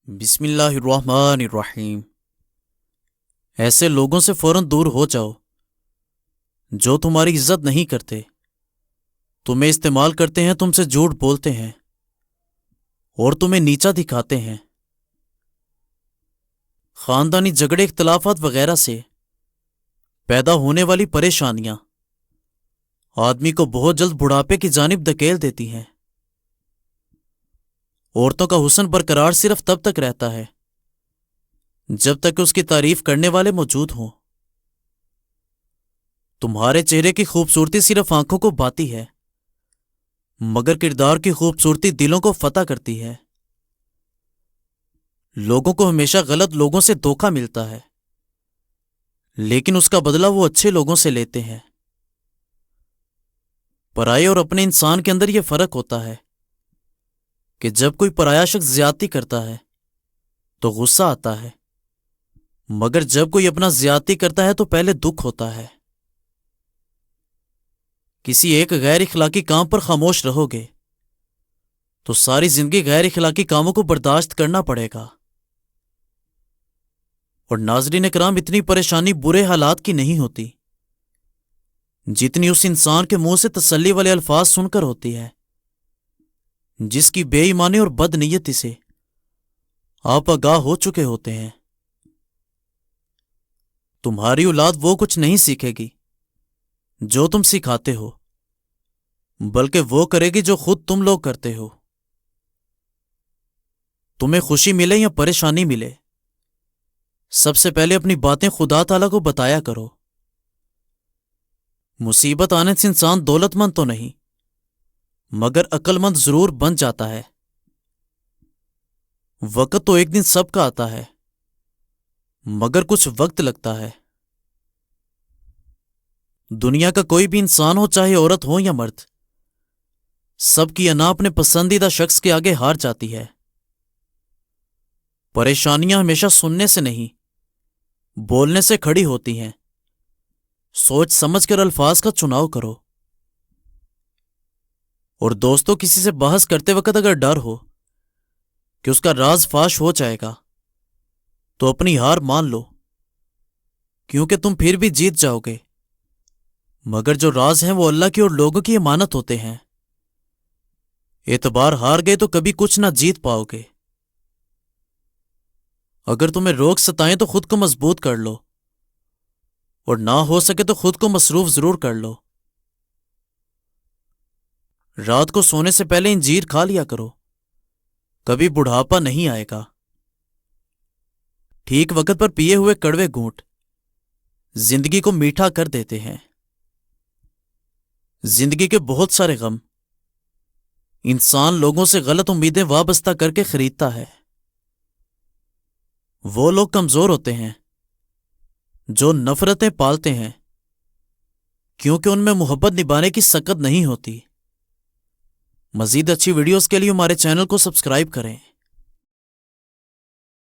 بسم اللہ الرحمن الرحیم۔ ایسے لوگوں سے فوراً دور ہو جاؤ جو تمہاری عزت نہیں کرتے، تمہیں استعمال کرتے ہیں، تم سے جھوٹ بولتے ہیں اور تمہیں نیچا دکھاتے ہیں۔ خاندانی جھگڑے، اختلافات وغیرہ سے پیدا ہونے والی پریشانیاں آدمی کو بہت جلد بڑھاپے کی جانب دھکیل دیتی ہیں۔ عورتوں کا حسن برقرار صرف تب تک رہتا ہے جب تک اس کی تعریف کرنے والے موجود ہوں۔ تمہارے چہرے کی خوبصورتی صرف آنکھوں کو بھاتی ہے، مگر کردار کی خوبصورتی دلوں کو فتح کرتی ہے۔ لوگوں کو ہمیشہ غلط لوگوں سے دھوکہ ملتا ہے، لیکن اس کا بدلہ وہ اچھے لوگوں سے لیتے ہیں۔ پرائے اور اپنے انسان کے اندر یہ فرق ہوتا ہے کہ جب کوئی پرایا شخص زیادتی کرتا ہے تو غصہ آتا ہے، مگر جب کوئی اپنا زیادتی کرتا ہے تو پہلے دکھ ہوتا ہے۔ کسی ایک غیر اخلاقی کام پر خاموش رہو گے تو ساری زندگی غیر اخلاقی کاموں کو برداشت کرنا پڑے گا۔ اور ناظرین کرام، اتنی پریشانی برے حالات کی نہیں ہوتی جتنی اس انسان کے منہ سے تسلی والے الفاظ سن کر ہوتی ہے جس کی بے ایمانی اور بد نیتی سے آپ آگاہ ہو چکے ہوتے ہیں۔ تمہاری اولاد وہ کچھ نہیں سیکھے گی جو تم سکھاتے ہو، بلکہ وہ کرے گی جو خود تم لوگ کرتے ہو۔ تمہیں خوشی ملے یا پریشانی ملے، سب سے پہلے اپنی باتیں خدا تعالیٰ کو بتایا کرو۔ مصیبت آنے سے انسان دولت مند تو نہیں مگر عقل مند ضرور بن جاتا ہے۔ وقت تو ایک دن سب کا آتا ہے، مگر کچھ وقت لگتا ہے۔ دنیا کا کوئی بھی انسان ہو، چاہے عورت ہو یا مرد، سب کی انا اپنے پسندیدہ شخص کے آگے ہار جاتی ہے۔ پریشانیاں ہمیشہ سننے سے نہیں، بولنے سے کھڑی ہوتی ہیں۔ سوچ سمجھ کر الفاظ کا چناؤ کرو۔ اور دوستو، کسی سے بحث کرتے وقت اگر ڈر ہو کہ اس کا راز فاش ہو جائے گا تو اپنی ہار مان لو، کیونکہ تم پھر بھی جیت جاؤ گے، مگر جو راز ہیں وہ اللہ کی اور لوگوں کی امانت ہوتے ہیں۔ اعتبار ہار گئے تو کبھی کچھ نہ جیت پاؤ گے۔ اگر تمہیں روگ ستائیں تو خود کو مضبوط کر لو، اور نہ ہو سکے تو خود کو مصروف ضرور کر لو۔ رات کو سونے سے پہلے انجیر کھا لیا کرو، کبھی بڑھاپا نہیں آئے گا۔ ٹھیک وقت پر پیے ہوئے کڑوے گھونٹ زندگی کو میٹھا کر دیتے ہیں۔ زندگی کے بہت سارے غم انسان لوگوں سے غلط امیدیں وابستہ کر کے خریدتا ہے۔ وہ لوگ کمزور ہوتے ہیں جو نفرتیں پالتے ہیں، کیونکہ ان میں محبت نبھانے کی سکت نہیں ہوتی۔ مزید اچھی ویڈیوز کے لیے ہمارے چینل کو سبسکرائب کریں۔